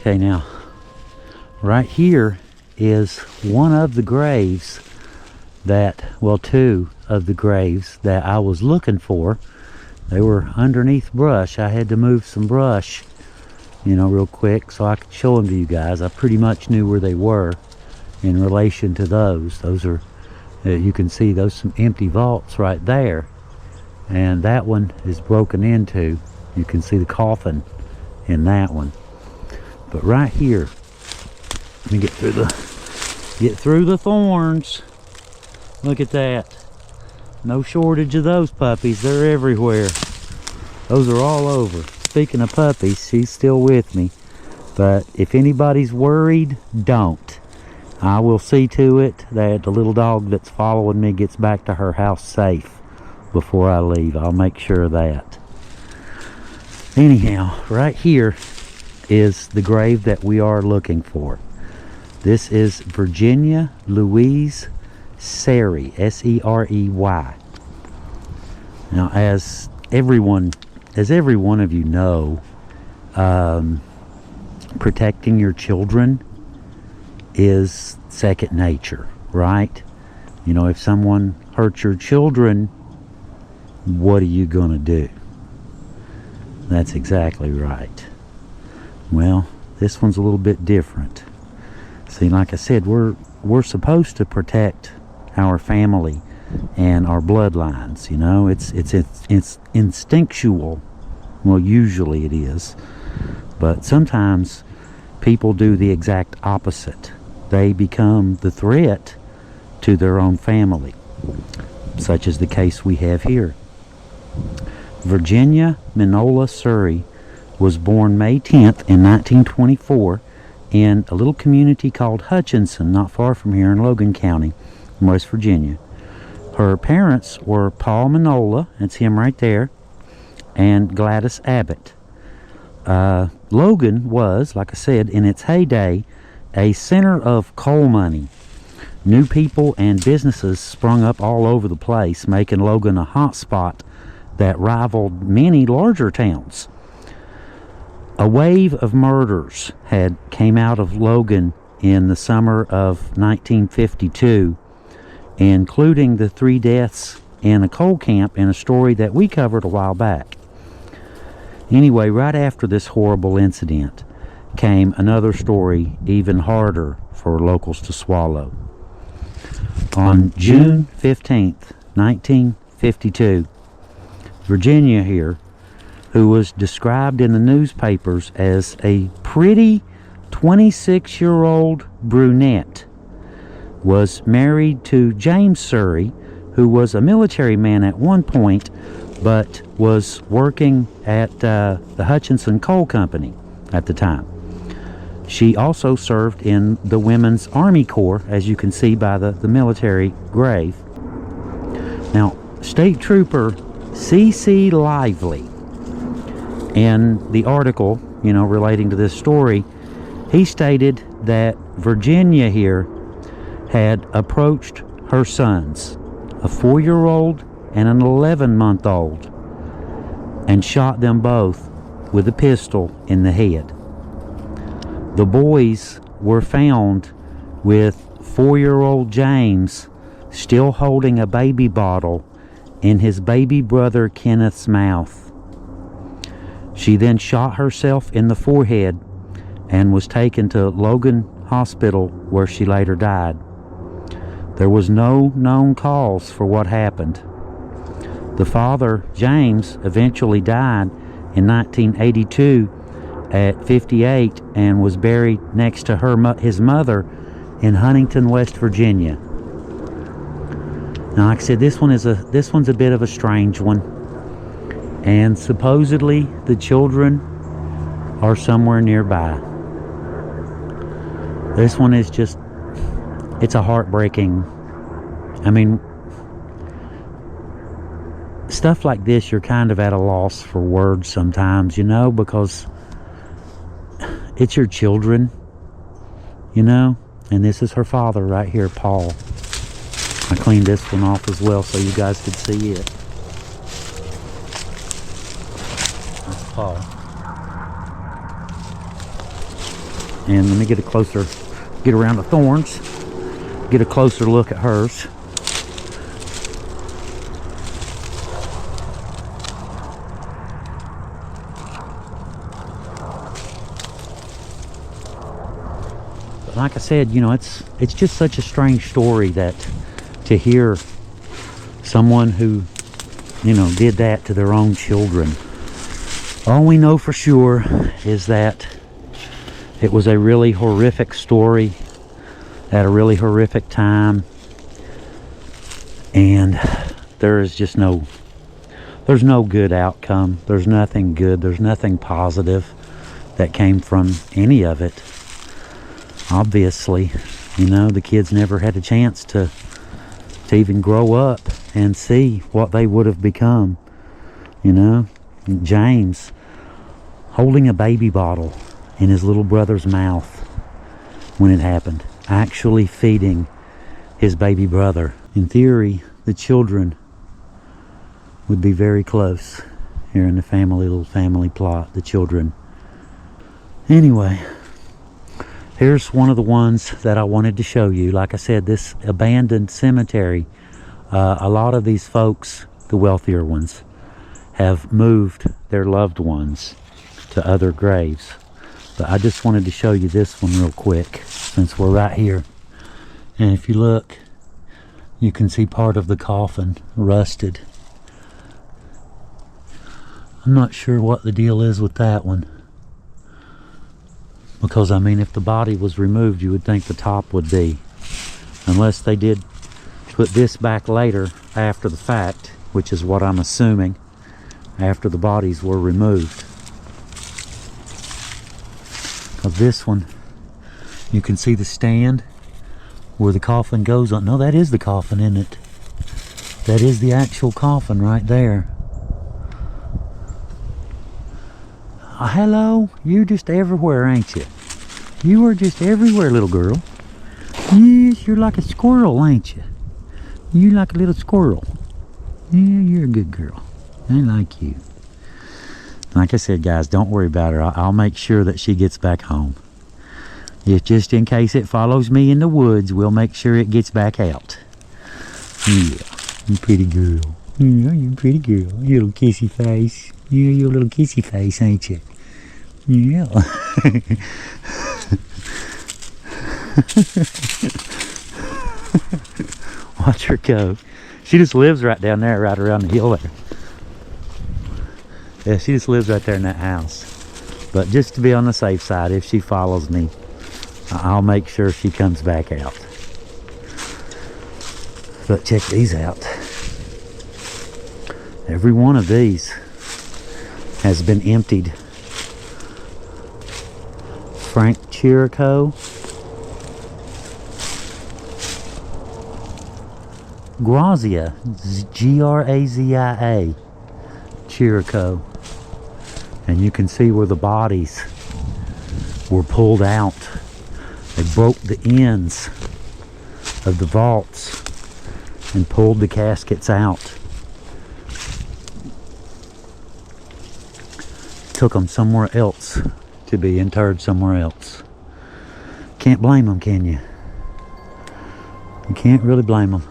Okay, now right here is one of the graves that, well, two of the graves that I was looking for. They were underneath brush. I had to move some brush, you know, real quick so I could show them to you guys. I pretty much knew where they were in relation to those. Those are, you can see those some empty vaults right there. And that one is broken into. You can see the coffin in that one. But right here, let me get through the thorns. Look at that. No shortage of those puppies. They're everywhere. Those are all over. Speaking of puppies, she's still with me. But if anybody's worried, don't. I will see to it that the little dog that's following me gets back to her house safe before I leave. I'll make sure of that. Anyhow, right here is the grave that we are looking for. This is Virginia Louise Surri, S-E-R-E-Y. Now, as every one of you know, protecting your children is second nature, right? You know, if someone hurts your children, what are you gonna do? That's exactly right. Well, this one's a little bit different. See, like I said, we're supposed to protect our family and our bloodlines. You know, it's instinctual. Well, usually it is, but sometimes people do the exact opposite. They become the threat to their own family, such as the case we have here. Virginia Surri was born May 10th in 1924 in a little community called Hutchinson, not far from here in Logan County, West Virginia. Her parents were Paul Manola, that's him right there, and Gladys Abbott. Logan was, like I said, in its heyday, a center of coal money. New people and businesses sprung up all over the place, making Logan a hot spot that rivaled many larger towns. A wave of murders came out of Logan in the summer of 1952, including the 3 deaths in a coal camp in a story that we covered a while back. Anyway, right after this horrible incident came another story even harder for locals to swallow. On June 15th, 1952, Virginia here, who was described in the newspapers as a pretty 26-year-old brunette, was married to James Surrey, who was a military man at one point, but was working at the Hutchinson Coal Company at the time. She also served in the Women's Army Corps, as you can see by the military grave. Now, State Trooper C.C. Lively, in the article, you know, relating to this story, he stated that Virginia here had approached her sons, a 4-year-old and an 11-month-old, and shot them both with a pistol in the head. The boys were found with 4-year-old James still holding a baby bottle in his baby brother Kenneth's mouth. She then shot herself in the forehead and was taken to Logan Hospital, where she later died. There was no known cause for what happened. The father, James, eventually died in 1982 at 58 and was buried next to his mother in Huntington, West Virginia. Now, like I said, this one's a bit of a strange one, and supposedly the children are somewhere nearby. This one is just, it's a heartbreaking. I mean, stuff like this, you're kind of at a loss for words sometimes, you know, because it's your children, you know, and this is her father right here, Paul. I cleaned this one off as well so you guys could see it. That's Paul. And let me get around the thorns, get a closer look at hers. But like I said, you know, it's just such a strange story that to hear someone who, you know, did that to their own children. All we know for sure is that it was a really horrific story at a really horrific time, and there's no good outcome. There's nothing good. There's nothing positive that came from any of it. Obviously, you know, the kids never had a chance to even grow up and see what they would have become. You know, James holding a baby bottle in his little brother's mouth when it happened, actually feeding his baby brother. In theory, the children would be very close here in the little family plot, the children. Anyway, here's one of the ones that I wanted to show you. Like I said, this abandoned cemetery, a lot of these folks, the wealthier ones, have moved their loved ones to other graves. But I just wanted to show you this one real quick since we're right here. And if you look, you can see part of the coffin rusted. I'm not sure what the deal is with that one. Because, I mean, if the body was removed, you would think the top would be. Unless they did put this back later after the fact, which is what I'm assuming, after the bodies were removed. Of this one, you can see the stand where the coffin goes on. No, that is the coffin, isn't it? That is the actual coffin right there. Hello, you're just everywhere, ain't you? You are just everywhere, little girl. Yes, you're like a squirrel, ain't you? You're like a little squirrel. Yeah, you're a good girl. I like you. Like I said, guys, don't worry about her. I'll make sure that she gets back home. If just in case it follows me in the woods, we'll make sure it gets back out. Yeah, you pretty girl. Yeah, you pretty girl. You little kissy face. Yeah, you little kissy face, ain't you? Yeah. Watch her go. She just lives right down there, right around the hill there. Yeah, she just lives right there in that house. But just to be on the safe side, if she follows me, I'll make sure she comes back out. But check these out. Every one of these has been emptied. Frank Chirico, Grazia, Grazia, Chirico. And you can see where the bodies were pulled out. They broke the ends of the vaults and pulled the caskets out. Took them somewhere else to be interred somewhere else. Can't blame them, can you? You can't really blame them.